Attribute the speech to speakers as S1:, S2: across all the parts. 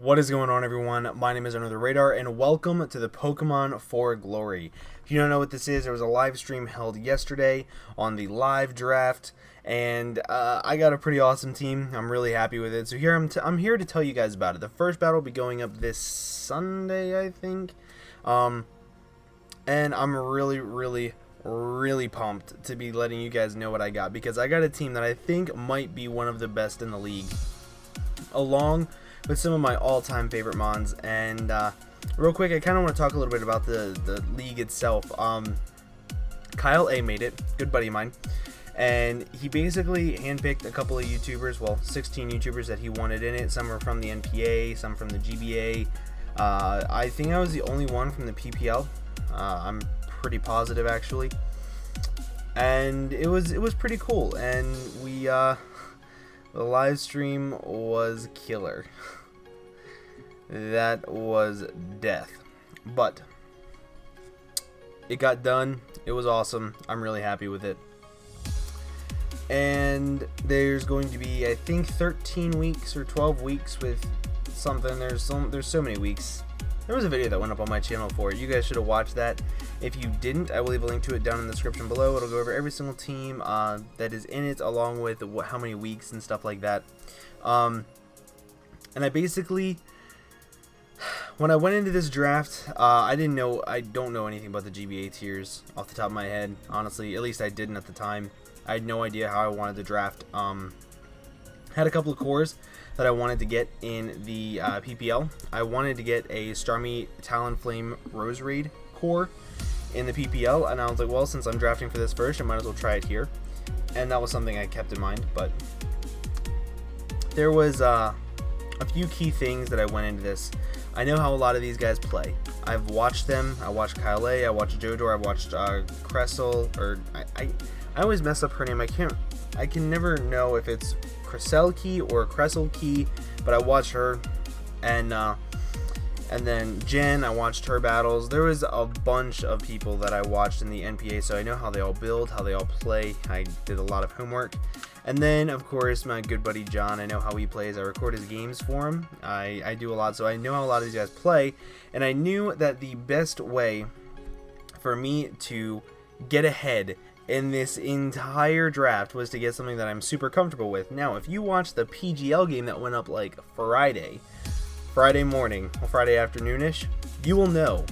S1: What is going on, everyone? My name is Under the Radar, and welcome to the Pokemon for Glory. If you don't know what this is, there was a live stream held yesterday on the live draft, and I got a pretty awesome team. I'm really happy with it. So here I'm here to tell you guys about it. The first battle will be going up this Sunday, I think, and I'm really pumped to be letting you guys know what I got, because I got a team that I think might be one of the best in the league, along with some of my all-time favorite mons. And real quick, I kind of want to talk a little bit about the league itself. Kyle A made it, good buddy of mine, and he basically handpicked a couple of YouTubers, well, 16 YouTubers that he wanted in it. Some are from the NPA, some from the GBA. I think I was the only one from the PPL. I'm pretty positive, actually, and it was pretty cool. And we the live stream was killer. That was death. But it got done. It was awesome. I'm really happy with it. And there's going to be, I think, 13 weeks or 12 weeks with something. There's so many weeks. There was a video that went up on my channel for it. You guys should have watched that. If you didn't, I will leave a link to it down in the description below. It'll go over every single team that is in it, along with how many weeks and stuff like that. And I basically, when I went into this draft, I don't know anything about the GBA tiers off the top of my head, honestly. At least I didn't at the time. I had no idea how I wanted to draft. Had a couple of cores that I wanted to get in the PPL. I wanted to get a Starmie Talonflame Roserade core in the PPL, and I was like, well, since I'm drafting for this first, I might as well try it here. And that was something I kept in mind. But there was a few key things that I went into this. I know how a lot of these guys play. I've watched them. I watched Kyle A, I watched Jodor, I watched Cressel, or I always mess up her name. I can never know if it's Kreselki or Kresselki, but I watched her, and then Jen, I watched her battles. There was a bunch of people that I watched in the NPA, so I know how they all build, how they all play. I did a lot of homework. And then, of course, my good buddy John, I know how he plays. I record his games for him. I do a lot, so I know how a lot of these guys play, and I knew that the best way for me to get ahead in this entire draft was to get something that I'm super comfortable with. Now, if you watch the PGL game that went up like Friday morning, or Friday afternoonish, you will know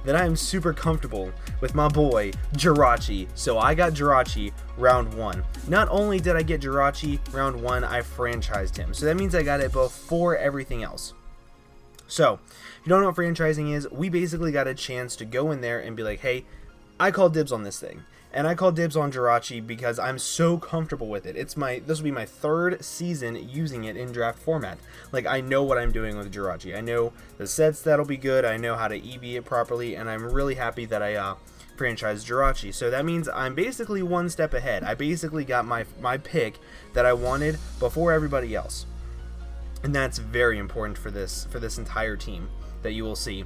S1: that I'm super comfortable with my boy JIRACHI. So I got JIRACHI round 1. Not only did I get JIRACHI round 1, I franchised him. So that means I got it before everything else. So, if you don't know what franchising is, we basically got a chance to go in there and be like, hey, I call dibs on this thing. And I call dibs on JIRACHI because I'm so comfortable with it. This will be my 3rd season using it in draft format. Like, I know what I'm doing with JIRACHI. I know the sets that'll be good. I know how to EV it properly, and I'm really happy that I franchised JIRACHI. So that means I'm basically one step ahead. I basically got my pick that I wanted before everybody else, and that's very important for this entire team that you will see.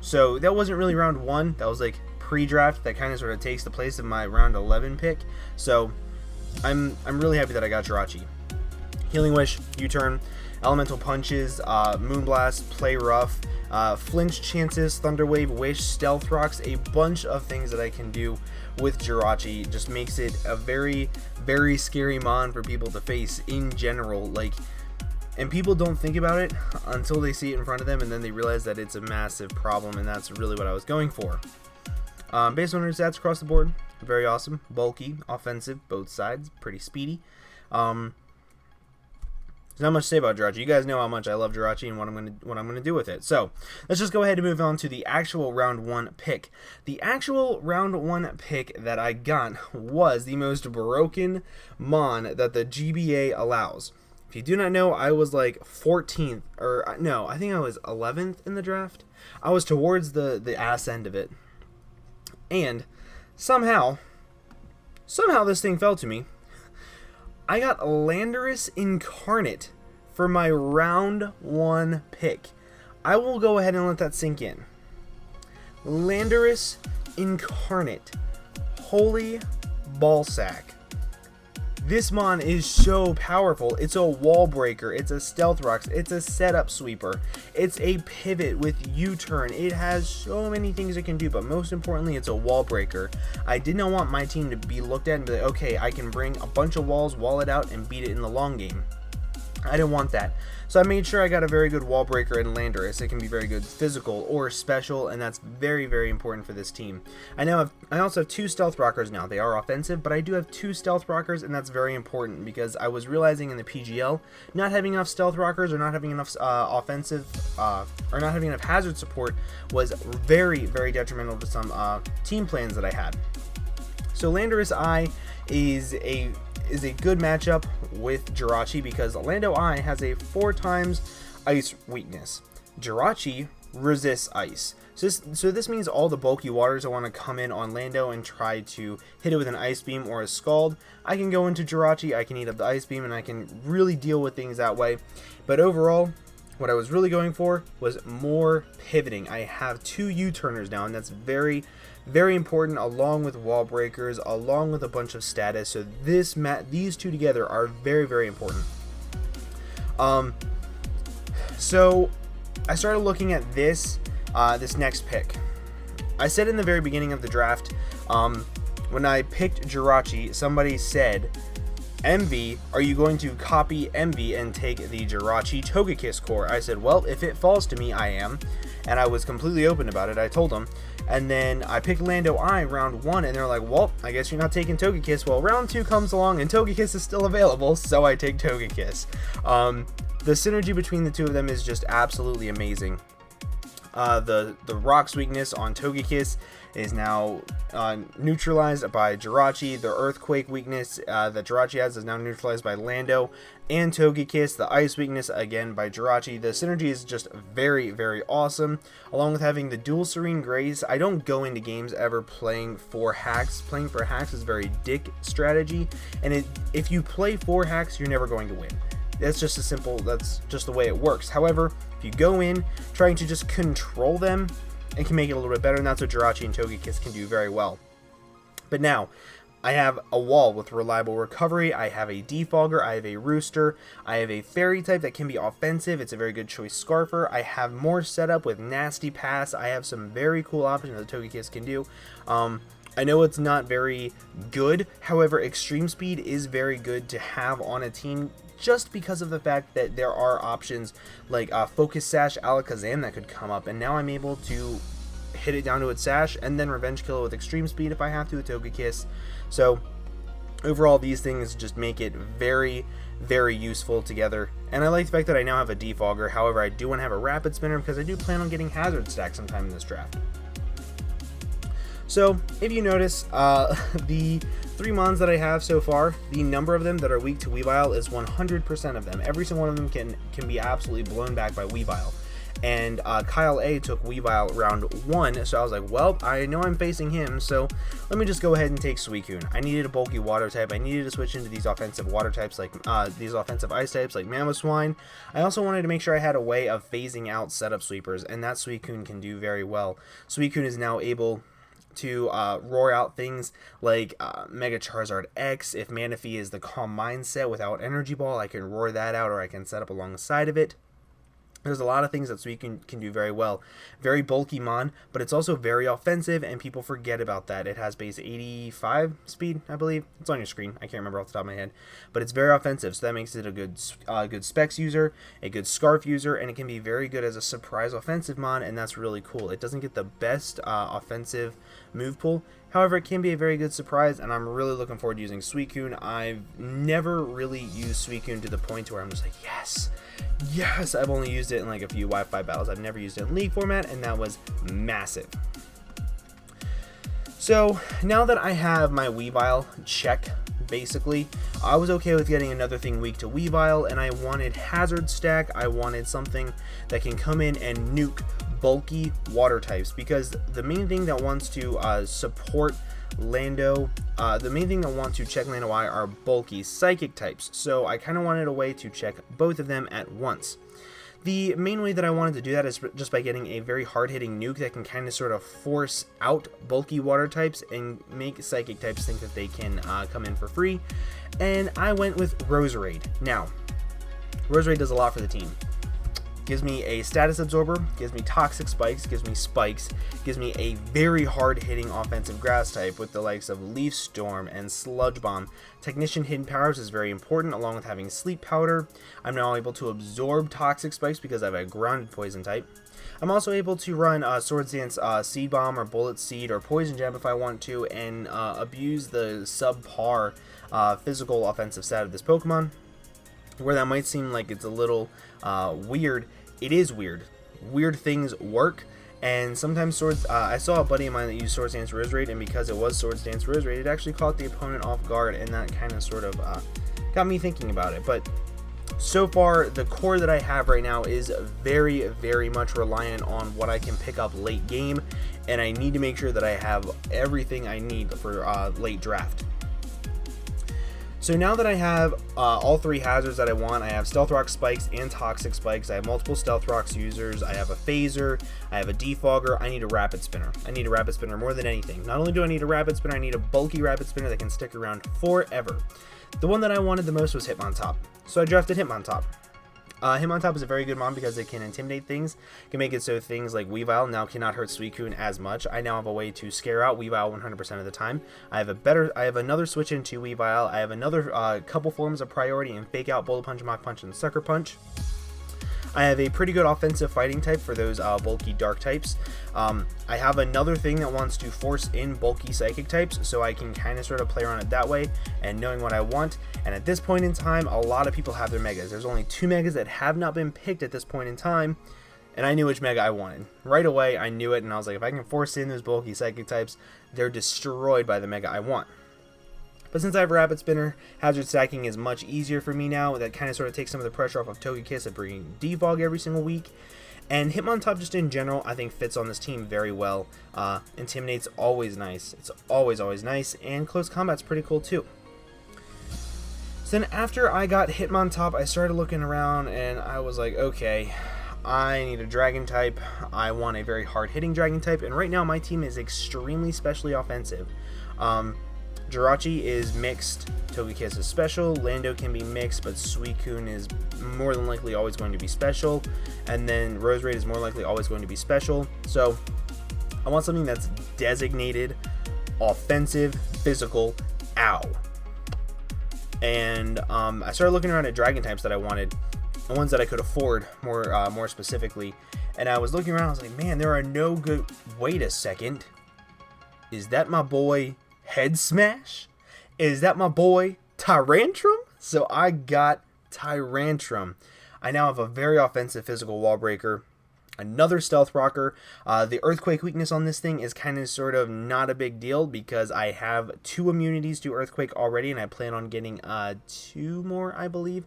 S1: So that wasn't really round 1. That was like pre-draft. That kind of sort of takes the place of my round 11 pick. So I'm really happy that I got JIRACHI. Healing Wish, U-Turn, Elemental Punches, Moonblast, Play Rough, Flinch Chances, Thunder Wave, Wish, Stealth Rocks, a bunch of things that I can do with JIRACHI. Just makes it a very scary mon for people to face in general. And people don't think about it until they see it in front of them, and then they realize that it's a massive problem, and that's really what I was going for. Base 100 stats across the board, very awesome. Bulky, offensive, both sides, pretty speedy. There's not much to say about JIRACHI. You guys know how much I love JIRACHI and what I'm gonna do with it. So let's just go ahead and move on to the actual round 1 pick. The actual round 1 pick that I got was the most broken mon that the GBA allows. If you do not know, I was like 14th, or no, I think I was 11th in the draft. I was towards the ass end of it. And somehow this thing fell to me. I got Landorus Incarnate for my round 1 pick. I will go ahead and let that sink in. Landorus Incarnate. Holy ballsack. This mon is so powerful. It's a wall breaker, it's a stealth rocks, it's a setup sweeper, it's a pivot with U-turn. It has so many things it can do, but most importantly, it's a wall breaker. I did not want my team to be looked at and be like, okay, I can bring a bunch of walls, wall it out, and beat it in the long game. I didn't want that. So I made sure I got a very good wall breaker in Landorus. It can be very good physical or special, and that's very, very important for this team. I also have 2 stealth rockers now. They are offensive, but I do have 2 stealth rockers, and that's very important because I was realizing in the PGL, not having enough stealth rockers or not having enough offensive or not having enough hazard support was very, very detrimental to some team plans that I had. So Landorus I is a good matchup with JIRACHI because Lando I has a 4 times ice weakness. JIRACHI resists ice. So this means all the bulky waters that want to come in on Lando and try to hit it with an ice beam or a scald, I can go into JIRACHI, I can eat up the ice beam, and I can really deal with things that way. But overall, what I was really going for was more pivoting. I have 2 U-turners now, and that's very, very important, along with wall breakers, along with a bunch of status. So these 2 together are very, very important. So I started looking at this next pick. I said in the very beginning of the draft, when I picked JIRACHI, somebody said, Envy, are you going to copy Envy and take the JIRACHI TOGEKISS core? I said, well, if it falls to me, I am. And I was completely open about it. I told them. And then I picked Lando I round 1, and they're like, well, I guess you're not taking TOGEKISS. Well, round 2 comes along, and TOGEKISS is still available, so I take TOGEKISS. The synergy between the 2 of them is just absolutely amazing. The rocks weakness on TOGEKISS is now neutralized by JIRACHI. The earthquake weakness that JIRACHI has is now neutralized by Lando and TOGEKISS. The ice weakness again by JIRACHI. The synergy is just very, very awesome. Along with having the dual Serene Grace, I don't go into games ever playing for hacks. Playing for hacks is very dick strategy, and if you play for hacks, you're never going to win. That's just that's just the way it works. However, if you go in trying to just control them, it can make it a little bit better, and that's what JIRACHI and TOGEKISS can do very well. But now, I have a wall with reliable recovery, I have a defogger, I have a rooster, I have a fairy type that can be offensive, it's a very good choice scarfer, I have more setup with nasty pass, I have some very cool options that TOGEKISS can do. I know it's not very good, however, extreme speed is very good to have on a team just because of the fact that there are options like Focus Sash Alakazam that could come up, and now I'm able to hit it down to its Sash and then Revenge Kill it with extreme speed if I have to with TOGEKISS. So overall, these things just make it very, very useful together, and I like the fact that I now have a defogger. However, I do want to have a rapid spinner because I do plan on getting hazard stack sometime in this draft. So if you notice, the 3 mons that I have so far, the number of them that are weak to Weavile is 100% of them. Every single one of them can be absolutely blown back by Weavile. And Kyle A took Weavile round 1, so I was like, well, I know I'm facing him, so let me just go ahead and take SUICUNE. I needed a bulky water type. I needed to switch into these offensive water types, like these offensive ice types, like Mamoswine. I also wanted to make sure I had a way of phasing out setup sweepers, and that SUICUNE can do very well. SUICUNE is now able to roar out things like Mega Charizard X. If Manaphy is the Calm Mindset without Energy Ball, I can roar that out, or I can set up alongside of it. There's a lot of things that SUICUNE can do very well. Very bulky mon, but it's also very offensive, and people forget about that. It has base 85 speed, I believe. It's on your screen. I can't remember off the top of my head. But it's very offensive, so that makes it a good Specs user, a good Scarf user, and it can be very good as a surprise offensive mon, and that's really cool. It doesn't get the best offensive move pool. However, it can be a very good surprise, and I'm really looking forward to using SUICUNE. I've never really used SUICUNE to the point where I'm just like, yes, yes. I've only used it in like a few Wi-Fi battles. I've never used it in League format, and that was massive. So now that I have my Weavile check, basically, I was okay with getting another thing weak to Weavile, and I wanted Hazard Stack. I wanted something that can come in and nuke bulky water types, because the main thing that wants to support Lando, the main thing that wants to check Lando I are bulky psychic types, so I kind of wanted a way to check both of them at once. The main way that I wanted to do that is just by getting a very hard-hitting nuke that can kind of sort of force out bulky water types and make psychic types think that they can come in for free. And I went with ROSERADE. Now, ROSERADE does a lot for the team. Gives me a status absorber, gives me toxic spikes, gives me spikes, gives me a very hard-hitting offensive grass type with the likes of Leaf Storm and Sludge Bomb. Technician hidden powers is very important, along with having sleep powder. I'm now able to absorb toxic spikes because I have a grounded poison type. I'm also able to run Swords Dance Seed Bomb or Bullet Seed or Poison Gem if I want to, and abuse the subpar physical offensive stat of this Pokemon. Where that might seem like it's a little weird, it is weird. Weird things work, and sometimes I saw a buddy of mine that used Swords Dance ROSERADE, and because it was Swords Dance ROSERADE, it actually caught the opponent off guard, and that kind of sort of got me thinking about it. But so far, the core that I have right now is very, very much reliant on what I can pick up late game, and I need to make sure that I have everything I need for late draft. So now that I have all three hazards that I want, I have Stealth Rock Spikes and Toxic Spikes, I have multiple Stealth Rocks users, I have a Phaser, I have a Defogger, I need a Rapid Spinner. I need a Rapid Spinner more than anything. Not only do I need a Rapid Spinner, I need a bulky Rapid Spinner that can stick around forever. The one that I wanted the most was Hitmontop, so I drafted Hitmontop. Hitmontop is a very good mon because it can intimidate things, can make it so things like Weavile now cannot hurt SUICUNE as much. I now have a way to scare out Weavile 100% of the time. I have another switch into Weavile. I have another couple forms of priority in Fake Out, Bullet Punch, Mach Punch, and Sucker Punch. I have a pretty good offensive fighting type for those bulky dark types. I have another thing that wants to force in bulky psychic types, so I can kind of sort of play around it that way and knowing what I want. And at this point in time, a lot of people have their megas. There's only 2 megas that have not been picked at this point in time, and I knew which mega I wanted. Right away, I knew it, and I was like, if I can force in those bulky psychic types, they're destroyed by the mega I want. But since I have a Rapid Spinner, hazard stacking is much easier for me now. That kind of sort of takes some of the pressure off of TOGEKISS of bringing Defog every single week. And Hitmontop just in general, I think fits on this team very well. Intimidate's always nice. It's always nice. And Close Combat's pretty cool too. So then after I got Hitmontop, I started looking around and I was like, okay, I need a Dragon type. I want a very hard-hitting Dragon type. And right now my team is extremely specially offensive. JIRACHI is mixed, TOGEKISS is special, Lando can be mixed, but SUICUNE is more than likely always going to be special, and then ROSERADE is more likely always going to be special. So I want something that's designated, offensive, physical, ow. And I started looking around at Dragon types that I wanted, the ones that I could afford more specifically, and I was looking around, I was like, man, there are no good, wait a second, is that my boy Head Smash? Is that my boy TYRANTRUM? So I got TYRANTRUM. I now have a very offensive physical wall breaker, another stealth rocker. The earthquake weakness on this thing is kind of sort of not a big deal because I have 2 immunities to earthquake already, and I plan on getting 2 more, I believe,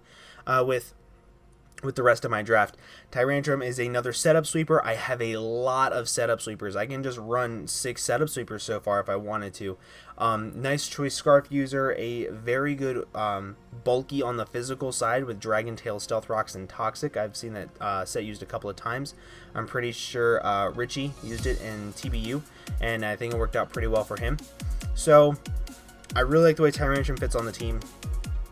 S1: with the rest of my draft. TYRANTRUM is another setup sweeper. I have a lot of setup sweepers. I can just run 6 setup sweepers so far if I wanted to. Nice choice Scarf user, a very good bulky on the physical side with Dragon Tail, Stealth Rocks, and Toxic. I've seen that set used a couple of times. I'm pretty sure Richie used it in TBU, and I think it worked out pretty well for him. So I really like the way TYRANTRUM fits on the team.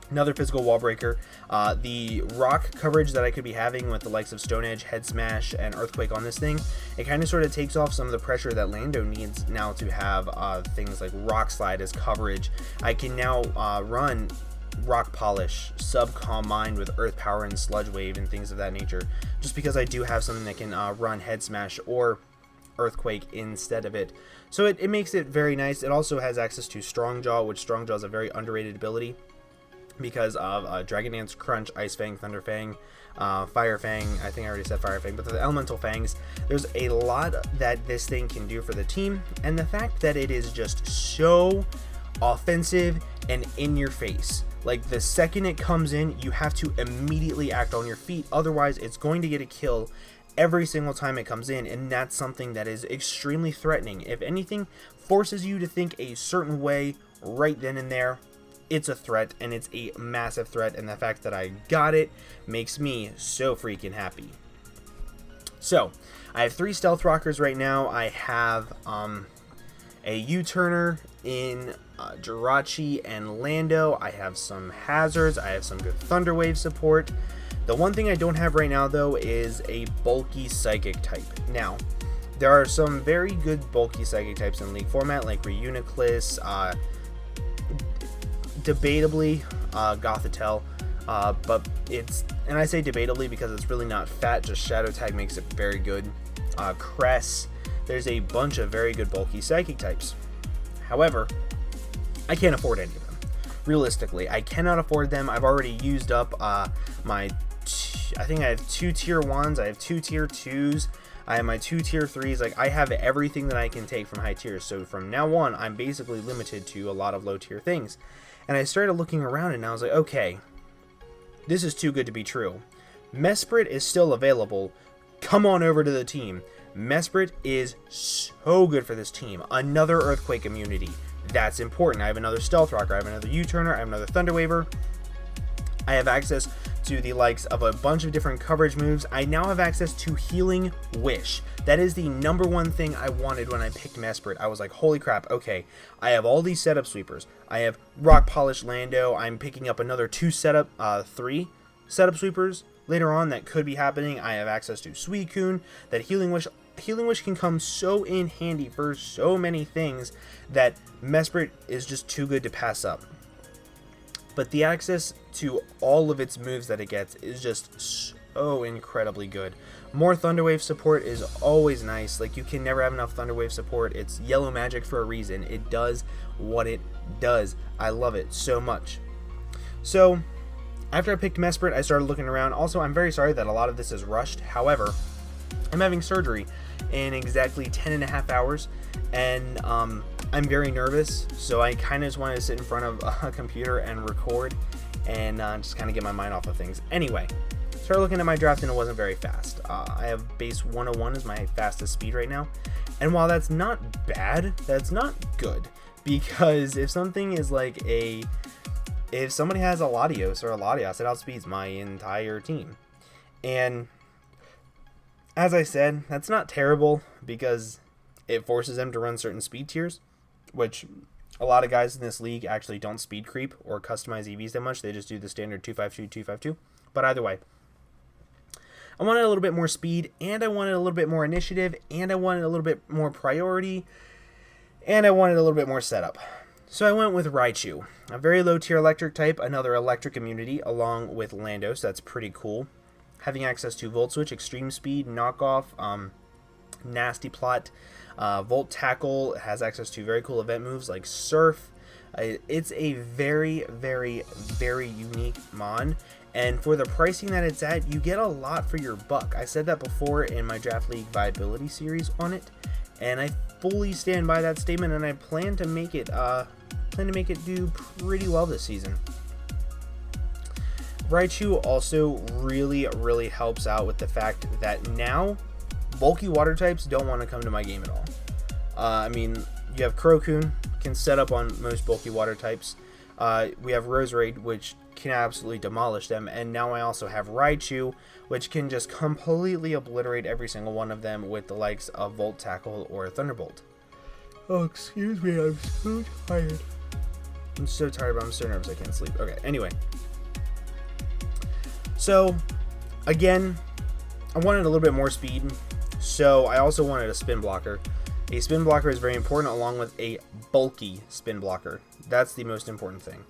S1: Another physical wall breaker. The rock coverage that I could be having with the likes of Stone Edge, Head Smash, and Earthquake on this thing, it kind of sort of takes off some of the pressure that Lando needs now to have things like Rock Slide as coverage. I can now run Rock Polish, Calm Mind with Earth Power and Sludge Wave and things of that nature, just because I do have something that can run Head Smash or Earthquake instead of it. So it makes it very nice. It also has access to Strong Jaw, which Strong Jaw is a very underrated ability, because of Dragon Dance, Crunch, Ice Fang, Thunder Fang, Fire Fang. I think I already said Fire Fang, but the Elemental Fangs. There's a lot that this thing can do for the team, and the fact that it is just so offensive and in your face. Like, the second it comes in, you have to immediately act on your feet, otherwise it's going to get a kill every single time it comes in, and that's something that is extremely threatening. If anything forces you to think a certain way right then and there, it's a threat, and it's a massive threat, and the fact that I got it makes me so freaking happy. So, I have 3 Stealth Rockers right now. I have a U-Turner in JIRACHI and Lando. I have some Hazards. I have some good Thunderwave support. The one thing I don't have right now, though, is a bulky Psychic type. Now, there are some very good bulky Psychic types in League format, like Reuniclus, debatably Gothitelle, but it's, and I say debatably because it's really not fat, just Shadow Tag makes it very good. Cress, there's a bunch of very good bulky Psychic types. However, I can't afford any of them. Realistically, I cannot afford them. I've already used up I think I have 2 tier 1s, I have 2 tier 2s, I have my 2 tier 3s, like I have everything that I can take from high tiers, so from now on, I'm basically limited to a lot of low tier things. And I started looking around and I was like, okay, this is too good to be true. MESPRIT is still available, come on over to the team. MESPRIT is so good for this team. Another Earthquake immunity, that's important. I have another Stealth Rocker, I have another U-Turner, I have another Thunder Waver. I have access to the likes of a bunch of different coverage moves. I now have access to Healing Wish. That is the number 1 thing I wanted when I picked MESPRIT. I was like, holy crap, okay, I have all these setup sweepers. I have Rock Polish Lando. I'm picking up another 3 setup sweepers later on that could be happening. I have access to SUICUNE. That Healing Wish can come so in handy for so many things that MESPRIT is just too good to pass up. But the access to all of its moves that it gets is just so incredibly good. More Thunderwave support is always nice. Like, you can never have enough Thunderwave support. It's yellow magic for a reason. It does what it does. I love it so much. So, after I picked MESPRIT, I started looking around. Also, I'm very sorry that a lot of this is rushed. However, I'm having surgery in exactly 10.5 hours, and I'm very nervous, so I kind of just wanted to sit in front of a computer and record and just kind of get my mind off of things. Anyway, started looking at my draft and it wasn't very fast. I have base 101 as my fastest speed right now, and while that's not bad, that's not good, because if something is like if somebody has a Latios or a Latios, it outspeeds my entire team. And as I said, that's not terrible because it forces them to run certain speed tiers, which a lot of guys in this league actually don't speed creep or customize EVs that much. They just do the standard 252, 252. But either way, I wanted a little bit more speed, and I wanted a little bit more initiative, and I wanted a little bit more priority, and I wanted a little bit more setup. So I went with RAICHU, a very low tier electric type, another electric immunity along with Lando, so that's pretty cool. Having access to Volt Switch, Extreme Speed, Knockoff, Nasty Plot, Volt Tackle, has access to very cool event moves like Surf. It's a very, very, very unique mon, and for the pricing that it's at, you get a lot for your buck. I said that before in my Draft League Viability series on it, and I fully stand by that statement, and I plan to make it do pretty well this season. RAICHU also really, really helps out with the fact that now bulky water types don't want to come to my game at all. I mean, you have Crocune, can set up on most bulky water types. We have Roserade, which can absolutely demolish them, and now I also have RAICHU, which can just completely obliterate every single one of them with the likes of Volt Tackle or Thunderbolt. Oh, excuse me, I'm so tired. I'm so tired, but I'm so nervous I can't sleep. Okay, anyway. So, again, I wanted a little bit more speed, so I also wanted a spin blocker. A spin blocker is very important, along with a bulky spin blocker. That's the most important thing.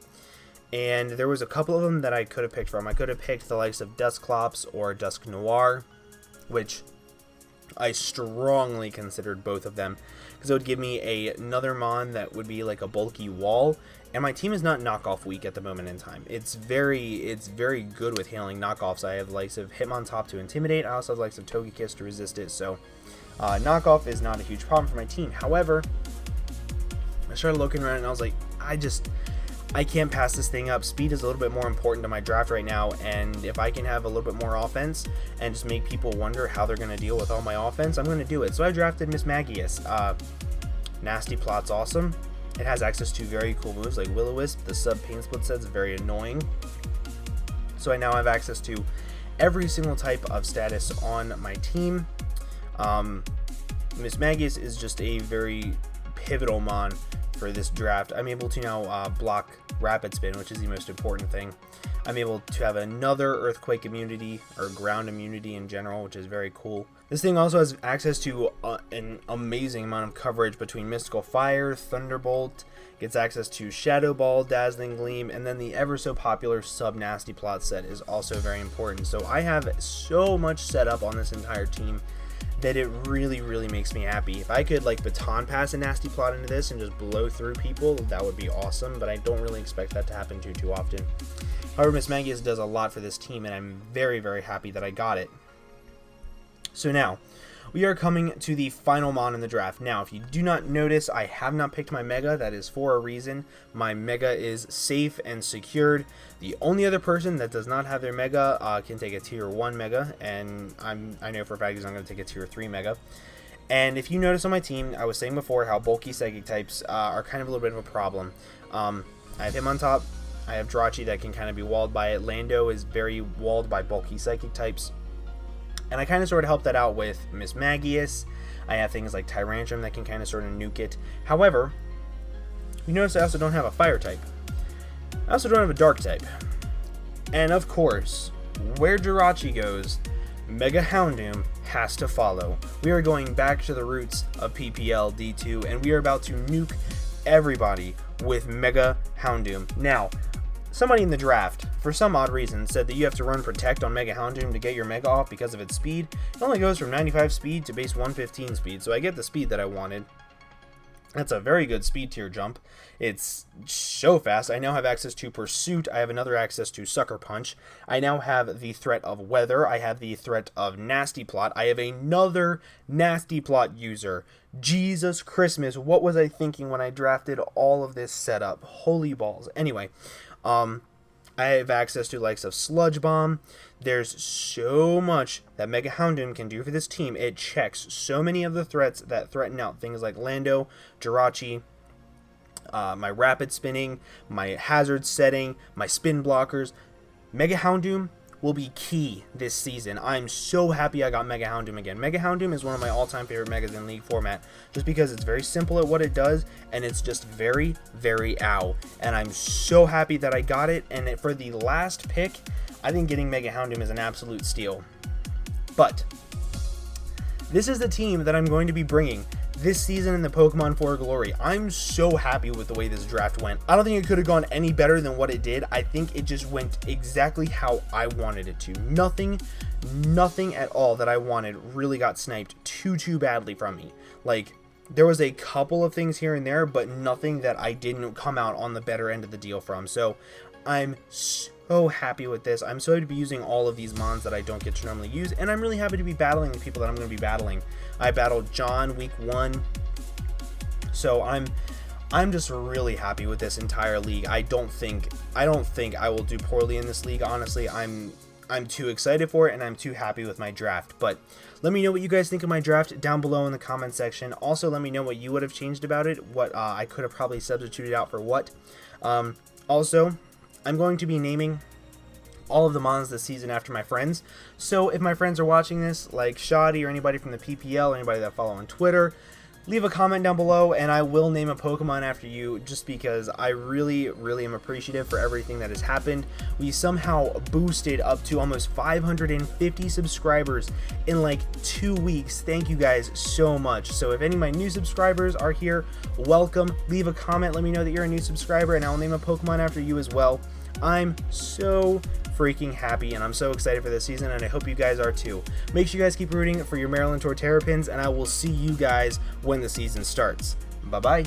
S1: And there was a couple of them that I could have picked from. I could have picked the likes of Dusclops or Dusk Noir, which I strongly considered both of them, because it would give me another mon that would be like a bulky wall, and my team is not knockoff weak at the moment in time. It's very good with handling knockoffs. I have the likes of Hitmontop to intimidate. I also have the likes of TOGEKISS to resist it, so knockoff is not a huge problem for my team. However, I started looking around and I was like, I can't pass this thing up. Speed is a little bit more important to my draft right now, and if I can have a little bit more offense and just make people wonder how they're going to deal with all my offense, I'm going to do it. So I drafted MISMAGIUS. Nasty Plot's awesome. It has access to very cool moves like Will-O-Wisp. The sub pain split set is very annoying. So I now have access to every single type of status on my team. MISMAGIUS is just a very pivotal mon for this draft. I'm able to now block rapid spin, which is the most important thing. I'm able to have another earthquake immunity, or ground immunity in general, which is very cool. This thing also has access to an amazing amount of coverage between Mystical Fire, Thunderbolt, gets access to Shadow Ball, Dazzling Gleam, and then the ever so popular Sub Nasty Plot set is also very important. So I have so much set up on this entire team that it really makes me happy. If I could like baton pass a Nasty Plot into this and just blow through people, that would be awesome, but I don't really expect that to happen too often. However, MISMAGIUS does a lot for this team, and I'm very happy that I got it. So now, we are coming to the final mon in the draft. Now, if you do not notice, I have not picked my Mega. That is for a reason. My Mega is safe and secured. The only other person that does not have their Mega can take a tier 1 Mega, and I know for a fact he's not going to take a tier 3 Mega. And if you notice on my team, I was saying before how bulky Psychic types are kind of a little bit of a problem. I have HITMONTOP. I have JIRACHI that can kind of be walled by it. Lando is very walled by bulky Psychic types. And I kind of sort of help that out with MISMAGIUS. I have things like TYRANTRUM that can kind of sort of nuke it. However, you notice I also don't have a fire type. I also don't have a dark type. And of course, where JIRACHI goes, Mega Houndoom has to follow. We are going back to the roots of PPL D2, and we are about to nuke everybody with Mega Houndoom. Now, somebody in the draft, for some odd reason, said that you have to run Protect on Mega Houndoom to get your Mega off because of its speed. It only goes from 95 speed to base 115 speed, so I get the speed that I wanted. That's a very good speed tier jump. It's so fast. I now have access to Pursuit. I have another access to Sucker Punch. I now have the threat of Weather. I have the threat of Nasty Plot. I have another Nasty Plot user. Jesus Christmas, what was I thinking when I drafted all of this setup? Holy balls. Anyway, I have access to likes of Sludge Bomb. There's so much that Mega Houndoom can do for this team. It checks so many of the threats that threaten out things like Lando, JIRACHI, my rapid spinning, my hazard setting, my spin blockers. Mega Houndoom will be key this season. I'm so happy I got Mega Houndoom again. Mega Houndoom is one of my all-time favorite Megas in League format, just because it's very simple at what it does, and it's just very ow. And I'm so happy that I got it, and for the last pick, I think getting Mega Houndoom is an absolute steal. But this is the team that I'm going to be bringing this season in the Pokemon 4 Glory. I'm so happy with the way this draft went. I don't think it could have gone any better than what it did. I think it just went exactly how I wanted it to. Nothing at all that I wanted really got sniped too badly from me. Like, there was a couple of things here and there, but nothing that I didn't come out on the better end of the deal from. So I'm so happy with this. I'm so happy to be using all of these mons that I don't get to normally use, and I'm really happy to be battling the people that I'm going to be battling. I battled John week 1, so I'm just really happy with this entire league. I don't think I will do poorly in this league. Honestly, I'm too excited for it, and I'm too happy with my draft. But let me know what you guys think of my draft down below in the comment section. Also, let me know what you would have changed about it, what I could have probably substituted out for what. Also, I'm going to be naming all of the mons this season after my friends. So if my friends are watching this, like Shoddy or anybody from the PPL, or anybody that I follow on Twitter, leave a comment down below and I will name a Pokemon after you, just because I really am appreciative for everything that has happened. We somehow boosted up to almost 550 subscribers in like 2 weeks. Thank you guys so much. So if any of my new subscribers are here, welcome. Leave a comment, let me know that you're a new subscriber, and I'll name a Pokemon after you as well. I'm so freaking happy, and I'm so excited for this season, and I hope you guys are too. Make sure you guys keep rooting for your Maryland Torterra pins, and I will see you guys when the season starts. Bye bye.